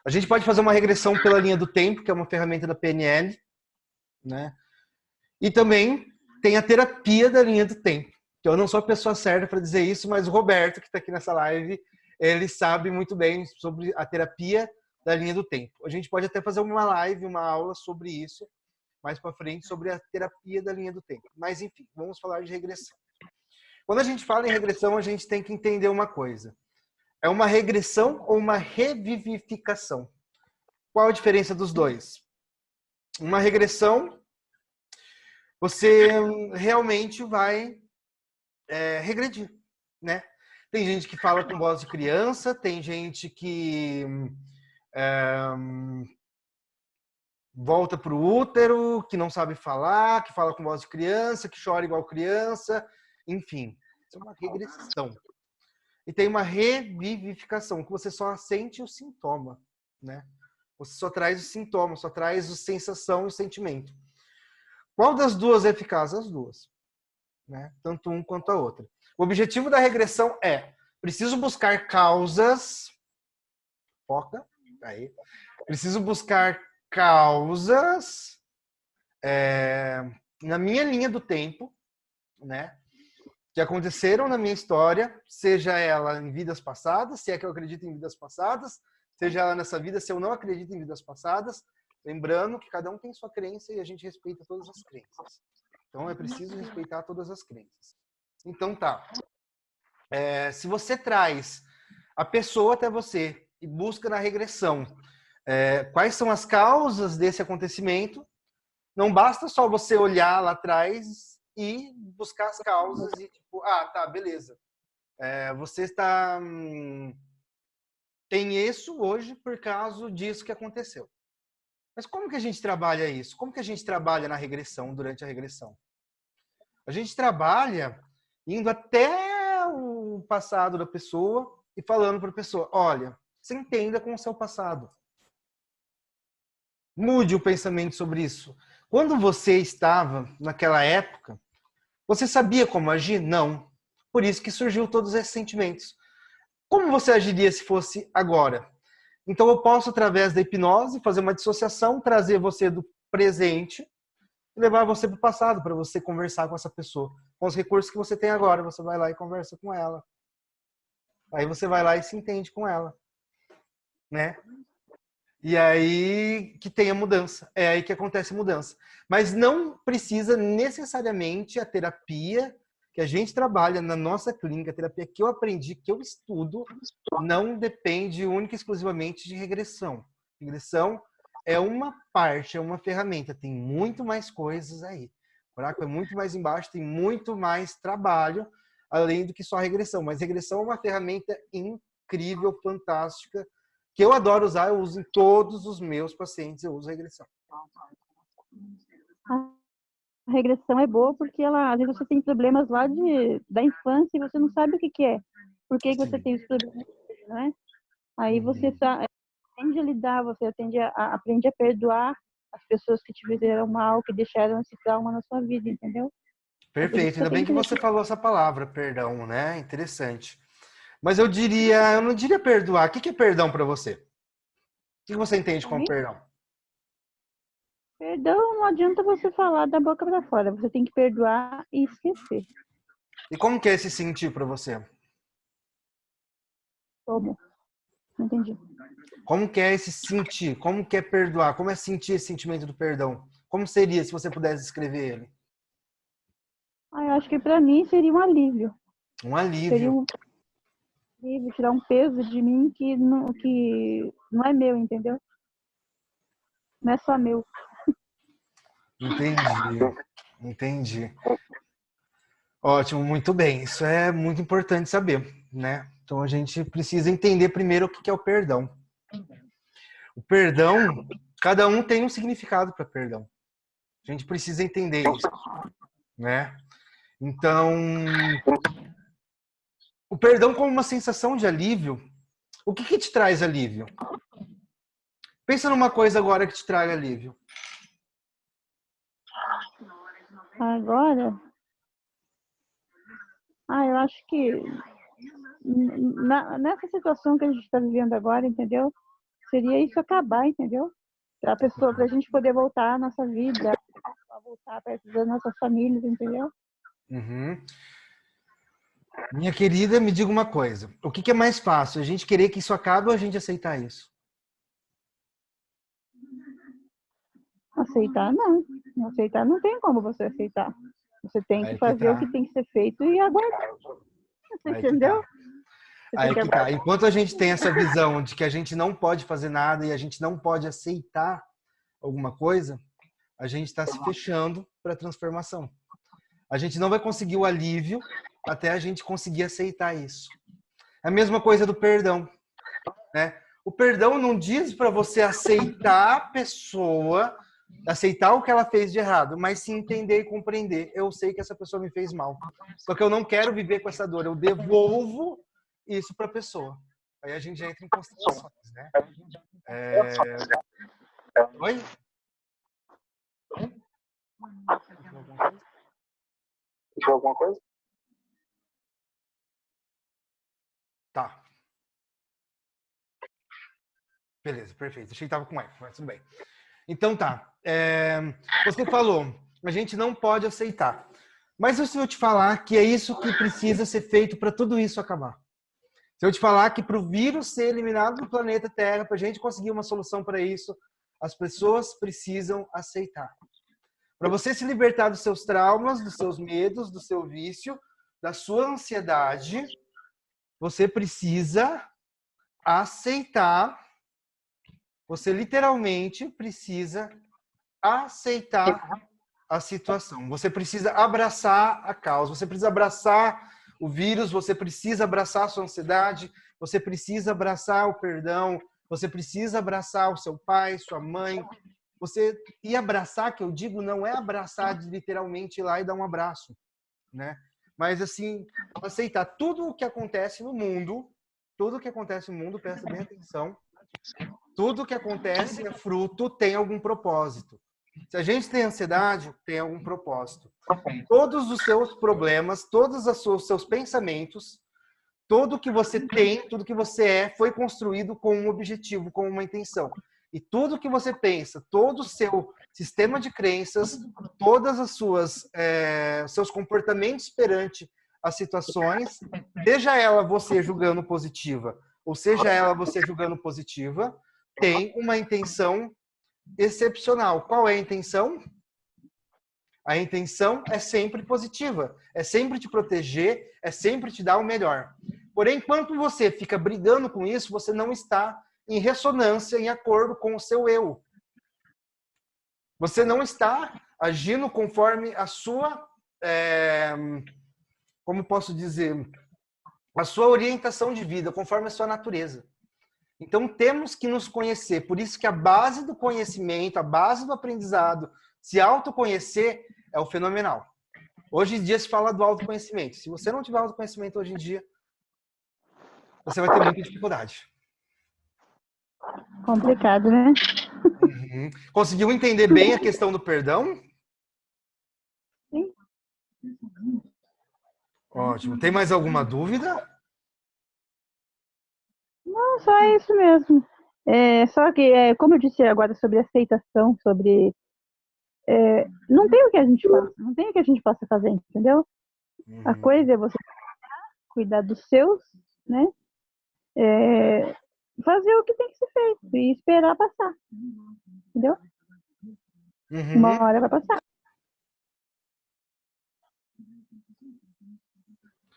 A gente pode fazer uma regressão pela linha do tempo, que é uma ferramenta da PNL, né? E também tem a terapia da linha do tempo. Que eu não sou a pessoa certa para dizer isso, mas o Roberto, que está aqui nessa live, ele sabe muito bem sobre a terapia da linha do tempo. A gente pode até fazer uma live, uma aula sobre isso, mais para frente, sobre a terapia da linha do tempo. Mas, enfim, vamos falar de regressão. Quando a gente fala em regressão, a gente tem que entender uma coisa. É uma regressão ou uma revivificação? Qual a diferença dos dois? Uma regressão, você realmente vai regredir, né? Tem gente que fala com voz de criança, tem gente que volta para o útero, que não sabe falar, que fala com voz de criança, que chora igual criança, enfim. Isso é uma regressão. E tem uma revivificação, que você só sente o sintoma, né? Você só traz o sintoma, só traz a sensação e o sentimento. Qual das duas é eficaz? As duas, né? Tanto um quanto a outra. O objetivo da regressão é: preciso buscar causas. Foca. Aí. Preciso buscar causas na minha linha do tempo, né? Que aconteceram na minha história, seja ela em vidas passadas, se é que eu acredito em vidas passadas, seja ela nessa vida, se eu não acredito em vidas passadas. Lembrando que cada um tem sua crença e a gente respeita todas as crenças. Então é preciso respeitar todas as crenças. Então tá. Se você traz a pessoa até você e busca na regressão quais são as causas desse acontecimento, não basta só você olhar lá atrás e buscar as causas e tipo, tá, beleza. Você tem isso hoje por causa disso que aconteceu. Mas como que a gente trabalha isso? Como que a gente trabalha na regressão, durante a regressão? A gente trabalha indo até o passado da pessoa e falando para a pessoa: olha, se entenda com o seu passado. Mude o pensamento sobre isso. Quando você estava naquela época, você sabia como agir? Não. Por isso que surgiu todos esses sentimentos. Como você agiria se fosse agora? Então eu posso, através da hipnose, fazer uma dissociação, trazer você do presente e levar você para o passado, para você conversar com essa pessoa. Com os recursos que você tem agora, você vai lá e conversa com ela. Aí você vai lá e se entende com ela, né? E aí que tem a mudança. É aí que acontece a mudança. Mas não precisa necessariamente a terapia que a gente trabalha na nossa clínica, a terapia que eu aprendi, que eu estudo, não depende única e exclusivamente de regressão. Regressão é uma parte, é uma ferramenta. Tem muito mais coisas aí. O buraco é muito mais embaixo, tem muito mais trabalho, além do que só regressão. Mas regressão é uma ferramenta incrível, fantástica, que eu adoro usar, eu uso em todos os meus pacientes, eu uso regressão. A regressão é boa porque às vezes você tem problemas lá da infância e você não sabe o que é. Por que você tem os problemas, não é? Aí você aprende a lidar, você aprende a perdoar as pessoas que te fizeram mal, que deixaram esse trauma na sua vida, entendeu? Perfeito, ainda bem que você falou essa palavra, perdão, né? Interessante. Mas eu não diria perdoar. O que é perdão para você? O que você entende como perdão? Perdão, não adianta você falar da boca para fora. Você tem que perdoar e esquecer. E como que é esse sentir para você? Como? Não entendi. Como que é esse sentir? Como que é perdoar? Como é sentir esse sentimento do perdão? Como seria se você pudesse descrever ele? Eu acho que para mim seria um alívio. Um alívio. Seria um alívio, tirar um peso de mim que não é meu, entendeu? Não é só meu. Entendi. Ótimo, muito bem. Isso é muito importante saber, né? Então a gente precisa entender primeiro o que é o perdão. O perdão, cada um tem um significado para perdão. A gente precisa entender isso, né? Então, o perdão como uma sensação de alívio. O que te traz alívio? Pensa numa coisa agora que te traga alívio. Agora, eu acho que nessa situação que a gente está vivendo agora, entendeu? Seria isso acabar, entendeu? Pra gente poder voltar à nossa vida, voltar perto das nossas famílias, entendeu? Uhum. Minha querida, me diga uma coisa. O que é mais fácil? A gente querer que isso acabe ou a gente aceitar isso? Aceitar, não. Aceitar não tem como você aceitar. Você tem que fazer o que tem que ser feito e aguardar. Entendeu? Aí que tá. Enquanto a gente tem essa visão de que a gente não pode fazer nada e a gente não pode aceitar alguma coisa, a gente está se fechando para a transformação. A gente não vai conseguir o alívio até a gente conseguir aceitar isso. A mesma coisa do perdão, né? O perdão não diz para você aceitar a pessoa, aceitar o que ela fez de errado, mas sim entender e compreender. Eu sei que essa pessoa me fez mal, só que eu não quero viver com essa dor. Eu devolvo isso para a pessoa. Aí a gente já entra em constelações, né? Oi? Deixou alguma coisa? Tá. Beleza, perfeito. Achei que tava com eco, mas tudo bem. Então tá. Você falou, a gente não pode aceitar. Mas se eu te falar que é isso que precisa ser feito para tudo isso acabar. Se eu te falar que para o vírus ser eliminado do planeta Terra, para a gente conseguir uma solução para isso, as pessoas precisam aceitar. Para você se libertar dos seus traumas, dos seus medos, do seu vício, da sua ansiedade, você precisa aceitar. Você literalmente precisa aceitar a situação. Você precisa abraçar a causa. Você precisa abraçar o vírus. Você precisa abraçar a sua ansiedade. Você precisa abraçar o perdão. Você precisa abraçar o seu pai, sua mãe. E abraçar, que eu digo, não é abraçar de literalmente ir lá e dar um abraço, né? Mas assim, aceitar tudo o que acontece no mundo, presta bem atenção. Tudo que acontece é fruto, tem algum propósito. Se a gente tem ansiedade, tem algum propósito. Todos os seus problemas, todos os seus pensamentos, tudo que você tem, tudo que você é, foi construído com um objetivo, com uma intenção. E tudo que você pensa, todo o seu sistema de crenças, todas as seus comportamentos perante as situações, seja ela você julgando positiva, ou seja ela você julgando positiva, tem uma intenção excepcional. Qual é a intenção? A intenção é sempre positiva, é sempre te proteger, é sempre te dar o melhor. Porém, enquanto você fica brigando com isso, você não está em ressonância, em acordo com o seu eu. Você não está agindo conforme a sua, como posso dizer, a sua orientação de vida, conforme a sua natureza. Então, temos que nos conhecer. Por isso que a base do conhecimento, a base do aprendizado, se autoconhecer é o fenomenal. Hoje em dia se fala do autoconhecimento. Se você não tiver autoconhecimento hoje em dia, você vai ter muita dificuldade. Complicado, né? Uhum. Conseguiu entender bem a questão do perdão? Sim. Ótimo. Tem mais alguma dúvida? Não, só é isso mesmo. Só que, como eu disse agora sobre aceitação, sobre... não tem o que a gente faça, não tem o que a gente possa fazer, entendeu? A coisa é você cuidar dos seus, né? Fazer o que tem que ser feito e esperar passar, entendeu? Uhum. Uma hora vai passar.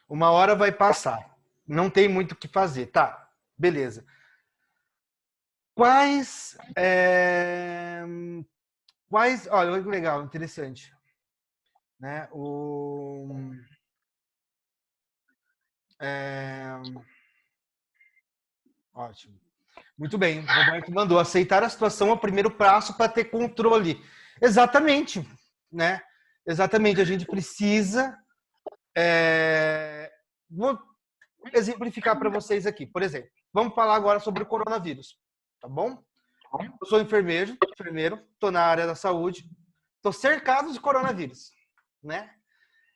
Uma hora vai passar. Não tem muito o que fazer. Tá, beleza. Quais... olha, que legal, interessante. Né? Ótimo. Muito bem. O Roberto mandou. Aceitar a situação é o primeiro passo para ter controle. Exatamente. Né? Exatamente. A gente precisa... Vou exemplificar para vocês aqui. Por exemplo, vamos falar agora sobre o coronavírus. Tá bom? Eu sou enfermeiro, estou na área da saúde, estou cercado de coronavírus, né?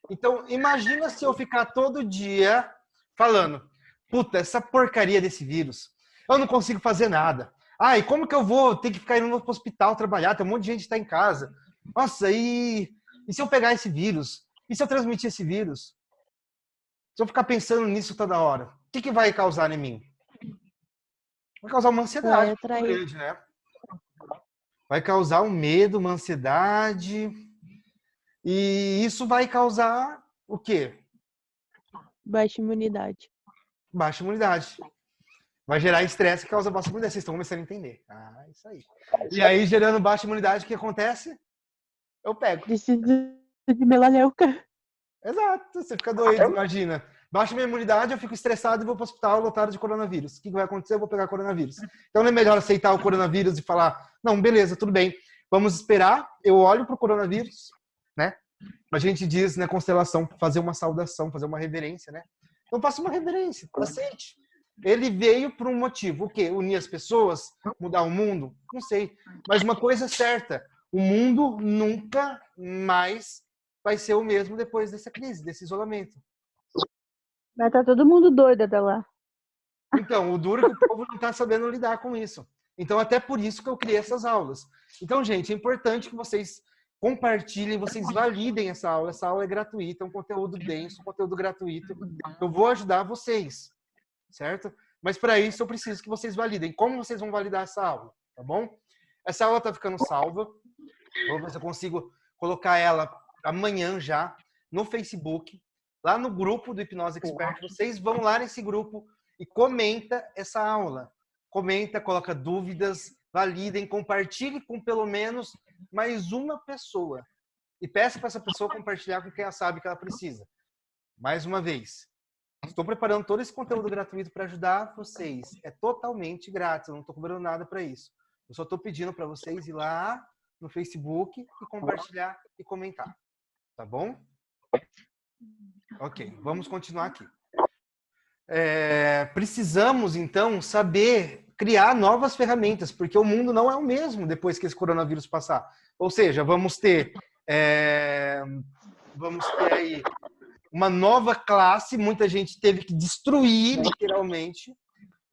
Então, imagina se eu ficar todo dia falando, puta, essa porcaria desse vírus, eu não consigo fazer nada. Ai, como que eu vou ter que ficar indo no hospital trabalhar? Tem um monte de gente que está em casa. Nossa, e se eu pegar esse vírus? E se eu transmitir esse vírus? Se eu ficar pensando nisso toda hora, o que vai causar em mim? Vai causar uma ansiedade grande, né? Vai causar um medo, uma ansiedade. E isso vai causar o quê? Baixa imunidade. Baixa imunidade. Vai gerar estresse que causa baixa imunidade. Vocês estão começando a entender. Ah, isso aí. E aí, gerando baixa imunidade, o que acontece? Eu pego. Precisa de melaleuca. Exato, você fica doido, imagina. Baixa minha imunidade, eu fico estressado e vou para o hospital lotado de coronavírus. O que vai acontecer? Eu vou pegar coronavírus. Então não é melhor aceitar o coronavírus e falar, não, beleza, tudo bem, vamos esperar, eu olho para o coronavírus, né? A gente diz na constelação, fazer uma saudação, fazer uma reverência, né? Então faça uma reverência, aceite. Ele veio por um motivo, o quê? Unir as pessoas, mudar o mundo? Não sei. Mas uma coisa é certa, o mundo nunca mais vai ser o mesmo depois dessa crise, desse isolamento. Vai estar todo mundo doido até lá. Então, o duro é que o povo não está sabendo lidar com isso. Então, até por isso que eu criei essas aulas. Então, gente, é importante que vocês compartilhem, vocês validem essa aula. Essa aula é gratuita, é um conteúdo denso, um conteúdo gratuito. Eu vou ajudar vocês, certo? Mas para isso eu preciso que vocês validem. Como vocês vão validar essa aula, tá bom? Essa aula está ficando salva. Vou ver se eu consigo colocar ela amanhã já no Facebook, lá no grupo do Hipnose Expert. Vocês vão lá nesse grupo e comenta essa aula. Comenta, coloca dúvidas, validem, compartilhe com pelo menos mais uma pessoa. E peça para essa pessoa compartilhar com quem ela sabe que ela precisa. Mais uma vez, estou preparando todo esse conteúdo gratuito para ajudar vocês. É totalmente grátis, eu não estou cobrando nada para isso. Eu só estou pedindo para vocês ir lá no Facebook e compartilhar e comentar. Tá bom? Ok, vamos continuar aqui. Precisamos, então, saber criar novas ferramentas, porque o mundo não é o mesmo depois que esse coronavírus passar. Ou seja, vamos ter aí uma nova classe, muita gente teve que destruir, literalmente,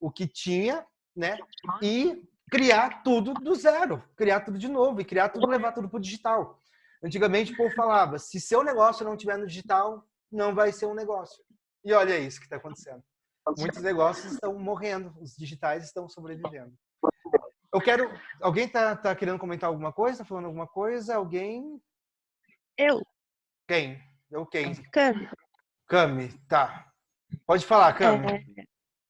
o que tinha, né? E criar tudo do zero, criar tudo de novo, e criar tudo, levar tudo para o digital. Antigamente o povo falava, se seu negócio não tiver no digital, não vai ser um negócio. E olha isso que está acontecendo. Muitos negócios estão morrendo, os digitais estão sobrevivendo. Alguém está querendo comentar alguma coisa? Tá falando alguma coisa? Alguém? Eu. Quem? Quem? Cami, tá. Pode falar, Cami.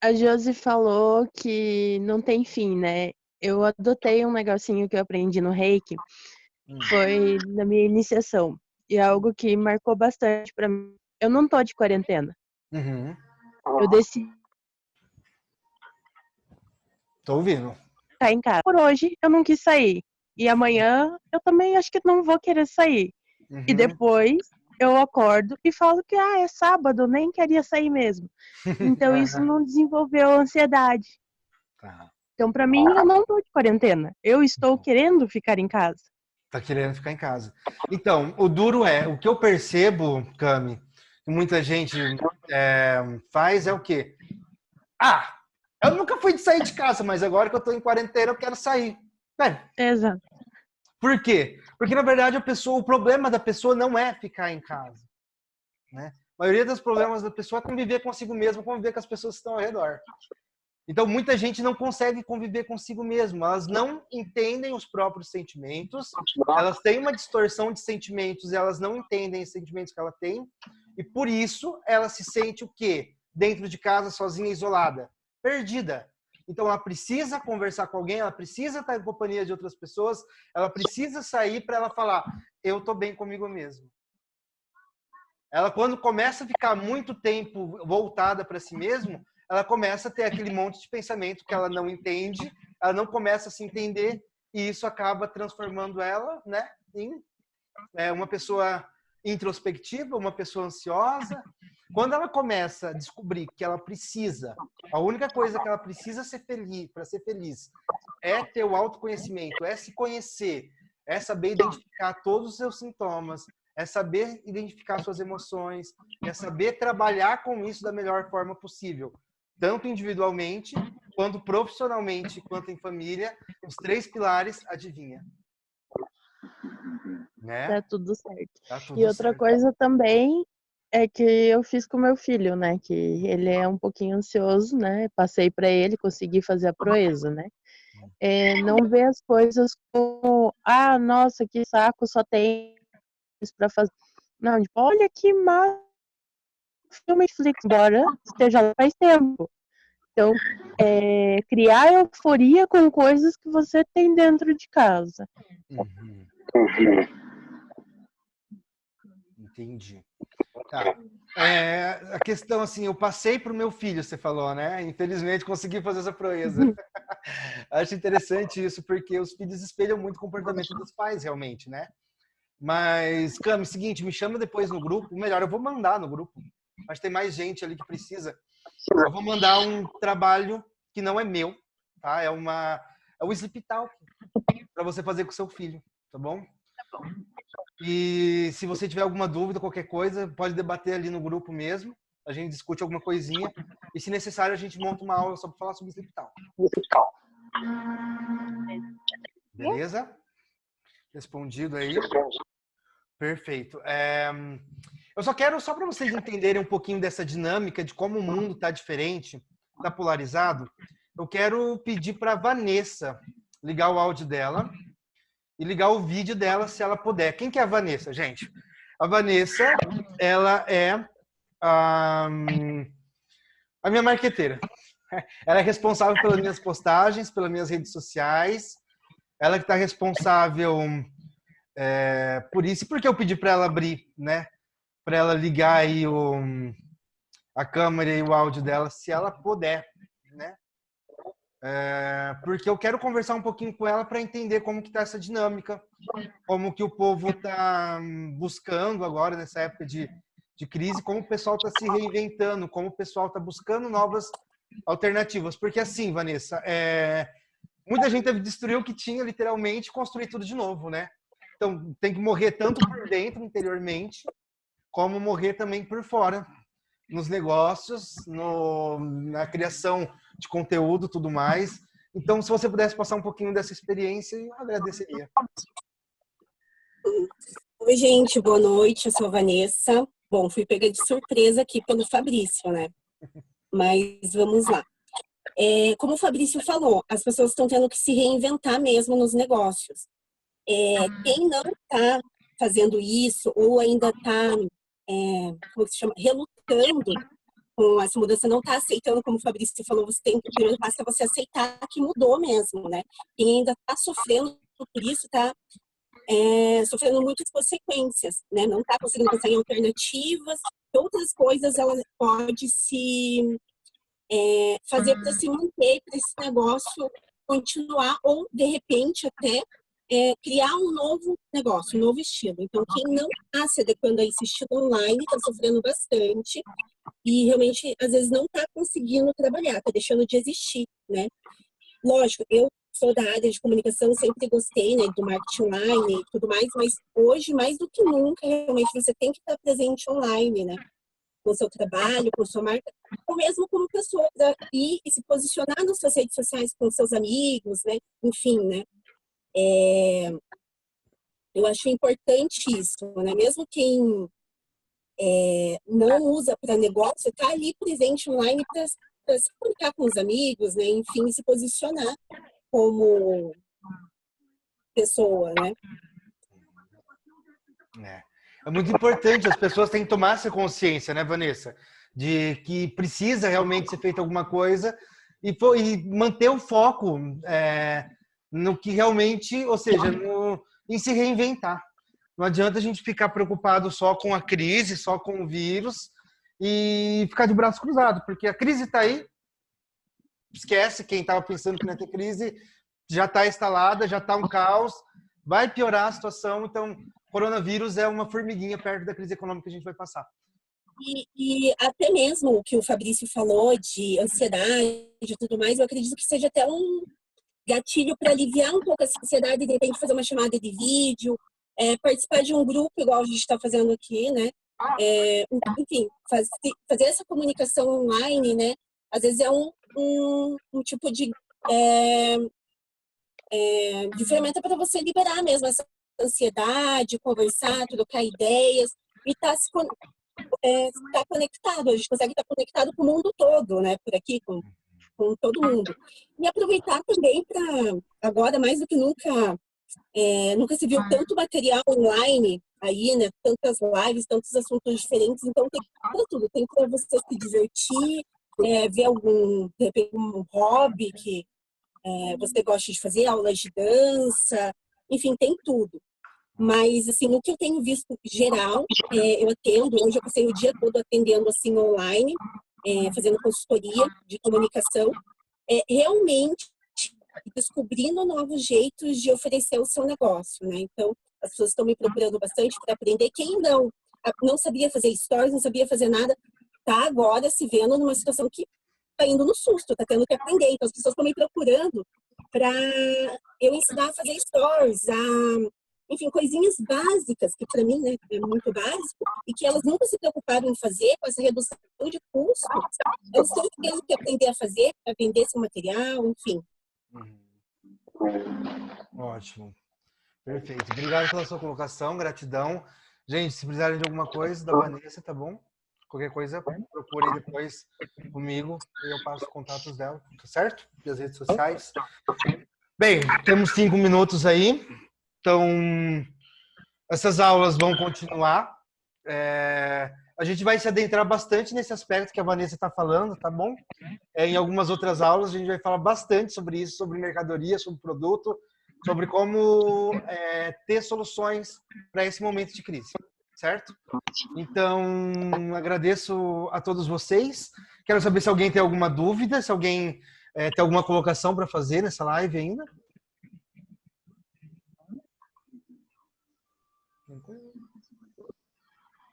A Josi falou que não tem fim, né? Eu adotei um negocinho que eu aprendi no Reiki, foi na minha iniciação. E é algo que marcou bastante pra mim. Eu não tô de quarentena. Uhum. Eu decidi Tô ouvindo. ficar em casa. Por hoje, eu não quis sair. E amanhã, eu também acho que não vou querer sair. Uhum. E depois, eu acordo e falo que é sábado, nem queria sair mesmo. Então, isso não desenvolveu ansiedade. Tá. Então, pra mim, eu não tô de quarentena. Eu estou querendo ficar em casa. Tá querendo ficar em casa. Então, o duro o que eu percebo, Cami, que muita gente faz é o quê? Eu nunca fui de sair de casa, mas agora que eu tô em quarentena, eu quero sair. Exato. Por quê? Porque, na verdade, o problema da pessoa não é ficar em casa. Né? A maioria dos problemas da pessoa é conviver consigo mesmo, conviver com as pessoas que estão ao redor. Então, muita gente não consegue conviver consigo mesmo. Elas não entendem os próprios sentimentos, elas têm uma distorção de sentimentos, elas não entendem os sentimentos que ela tem, e por isso ela se sente o quê? Dentro de casa, sozinha, isolada, perdida. Então, ela precisa conversar com alguém, ela precisa estar em companhia de outras pessoas, ela precisa sair para ela falar, eu tô bem comigo mesmo. Ela, quando começa a ficar muito tempo voltada para si mesma, ela começa a ter aquele monte de pensamento que ela não entende, ela não começa a se entender, e isso acaba transformando ela, né, em uma pessoa introspectiva, uma pessoa ansiosa. Quando ela começa a descobrir que ela precisa, a única coisa que ela precisa ser feliz, para ser feliz, é ter o autoconhecimento, é se conhecer, é saber identificar todos os seus sintomas, é saber identificar suas emoções, é saber trabalhar com isso da melhor forma possível. Tanto individualmente, quanto profissionalmente, quanto em família, os 3 pilares, adivinha. Né? Tá tudo certo. Tá tudo E outra certo. coisa também é que eu fiz com meu filho, né? Que ele é um pouquinho ansioso, né? Passei para ele, consegui fazer a proeza, né? Não ver as coisas como, nossa, que saco, só tem isso para fazer. Não, tipo, olha que massa, filme Netflix, embora esteja lá faz tempo. Então, criar euforia com coisas que você tem dentro de casa. Entendi. Tá. A questão, assim, eu passei para o meu filho, você falou, né? Infelizmente, consegui fazer essa proeza. Acho interessante isso, porque os filhos espelham muito o comportamento dos pais, realmente, né? Mas, Cami, seguinte, me chama depois no grupo. Melhor, eu vou mandar no grupo. Acho que tem mais gente ali que precisa. Eu vou mandar um trabalho que não é meu, tá? É o Sleep Talk para você fazer com o seu filho, tá bom? E se você tiver alguma dúvida, qualquer coisa, pode debater ali no grupo mesmo. A gente discute alguma coisinha. E se necessário, a gente monta uma aula só para falar sobre Sleep Talk. Beleza? Respondido aí. Perfeito. Eu só quero, só para vocês entenderem um pouquinho dessa dinâmica, de como o mundo está diferente, está polarizado, eu quero pedir para a Vanessa ligar o áudio dela e ligar o vídeo dela, se ela puder. Quem que é a Vanessa, gente? A Vanessa, ela é a minha marqueteira. Ela é responsável pelas minhas postagens, pelas minhas redes sociais. Ela que está responsável por isso. E por que eu pedi para ela abrir, né? Para ela ligar aí a câmera e o áudio dela, se ela puder, né? Porque eu quero conversar um pouquinho com ela para entender como que está essa dinâmica, como que o povo está buscando agora, nessa época de crise, como o pessoal está se reinventando, como o pessoal está buscando novas alternativas. Porque assim, Vanessa, muita gente teve que destruir o que tinha, literalmente, e construir tudo de novo, né? Então, tem que morrer tanto por dentro, interiormente, como morrer também por fora, nos negócios, na criação de conteúdo, tudo mais. Então, se você pudesse passar um pouquinho dessa experiência, eu agradeceria. Oi, gente, boa noite, eu sou a Vanessa. Bom, fui pega de surpresa aqui pelo Fabrício, né? Mas vamos lá. Como o Fabrício falou, as pessoas estão tendo que se reinventar mesmo nos negócios. Quem não está fazendo isso ou ainda está, como se chama, relutando com essa mudança, não está aceitando, como o Fabrício falou, o primeiro passo é você aceitar que mudou mesmo, né? Quem ainda está sofrendo por isso está sofrendo muitas consequências, né? Não está conseguindo pensar em alternativas, outras coisas ela pode se fazer para se manter, para esse negócio continuar ou, de repente, até criar um novo negócio, um novo estilo. Então, quem não está se adequando a esse estilo online está sofrendo bastante e realmente, às vezes, não está conseguindo trabalhar, está deixando de existir, né? Lógico, eu sou da área de comunicação, sempre gostei, né, do marketing online e tudo mais, mas hoje, mais do que nunca, realmente, você tem que estar presente online, né? Com o seu trabalho, com a sua marca, ou mesmo como pessoa, e se posicionar nas suas redes sociais com seus amigos, né? Enfim, né? Eu acho importante isso, né? Mesmo quem não usa para negócio, está ali presente online para se comunicar com os amigos, né? Enfim, se posicionar como pessoa, né? É muito importante, as pessoas têm que tomar essa consciência, né, Vanessa? De que precisa realmente ser feita alguma coisa e manter o foco no que realmente, ou seja, em se reinventar. Não adianta a gente ficar preocupado só com a crise, só com o vírus e ficar de braço cruzado, porque a crise está aí, esquece quem estava pensando que não ia ter crise, já está instalada, já está um caos, vai piorar a situação, então coronavírus é uma formiguinha perto da crise econômica que a gente vai passar. E até mesmo o que o Fabrício falou de ansiedade e tudo mais, eu acredito que seja até um gatilho para aliviar um pouco essa ansiedade, de repente fazer uma chamada de vídeo, participar de um grupo, igual a gente está fazendo aqui, né? Enfim, fazer essa comunicação online, né? Às vezes é um tipo de ferramenta para você liberar mesmo essa ansiedade, conversar, trocar ideias e tá conectado. A gente consegue estar conectado com o mundo todo, né? Por aqui, com todo mundo. E aproveitar também para, agora mais do que nunca, nunca se viu tanto material online aí, né? Tantas lives, tantos assuntos diferentes. Então tem para tudo. Tem para você se divertir, ver de repente, um hobby que você gosta de fazer, aulas de dança, enfim, tem tudo. Mas, assim, no que eu tenho visto geral, eu atendo, hoje eu passei o dia todo atendendo, assim, online, fazendo consultoria de comunicação, realmente descobrindo novos jeitos de oferecer o seu negócio, né? Então, as pessoas estão me procurando bastante para aprender. Quem não sabia fazer stories, não sabia fazer nada, tá agora se vendo numa situação que tá indo no susto, tá tendo que aprender. Então, as pessoas estão me procurando para eu ensinar a fazer stories, enfim, coisinhas básicas, que para mim, né, é muito básico, e que elas nunca se preocuparam em fazer, com essa redução de custos. Elas estão tendo que aprender a fazer, para vender seu material, enfim. Ótimo. Perfeito. Obrigado pela sua colocação, gratidão. Gente, se precisarem de alguma coisa da Vanessa, tá bom? Qualquer coisa, procurem depois comigo e eu passo os contatos dela, tá certo? E as redes sociais. Bem, temos 5 minutos aí. Então, essas aulas vão continuar. A gente vai se adentrar bastante nesse aspecto que a Vanessa está falando, tá bom? Em algumas outras aulas a gente vai falar bastante sobre isso, sobre mercadoria, sobre produto, sobre como ter soluções para esse momento de crise, certo? Então, agradeço a todos vocês. Quero saber se alguém tem alguma dúvida, se alguém tem alguma colocação para fazer nessa live ainda.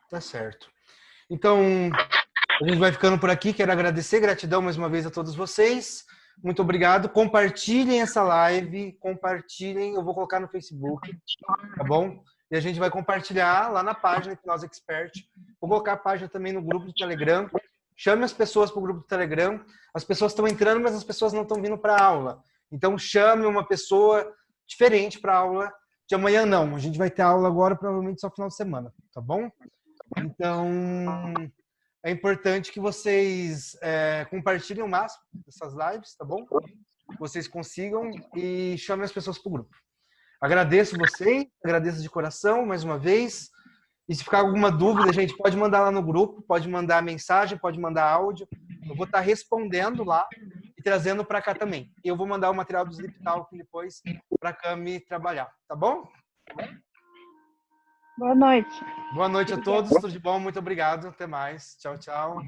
Tá certo. Então, a gente vai ficando por aqui. Quero agradecer, gratidão mais uma vez a todos vocês. Muito obrigado. Compartilhem essa live, compartilhem. Eu vou colocar no Facebook, tá bom? E a gente vai compartilhar lá na página Hipnose Expert. Vou colocar a página também no grupo do Telegram. Chame as pessoas para o grupo do Telegram. As pessoas estão entrando, mas as pessoas não estão vindo para a aula. Então, chame uma pessoa diferente para a aula de amanhã, não. A gente vai ter aula agora, provavelmente só no final de semana, tá bom? Então, é importante que vocês compartilhem o máximo dessas lives, tá bom? Que vocês consigam e chamem as pessoas para o grupo. Agradeço vocês, agradeço de coração mais uma vez. E se ficar alguma dúvida, gente, pode mandar lá no grupo, pode mandar mensagem, pode mandar áudio. Eu vou estar respondendo lá e trazendo para cá também. E eu vou mandar o material do Sleep Talk depois para a Cami trabalhar, tá bom? Boa noite. Boa noite a todos, tudo de bom, muito obrigado, até mais. Tchau, tchau.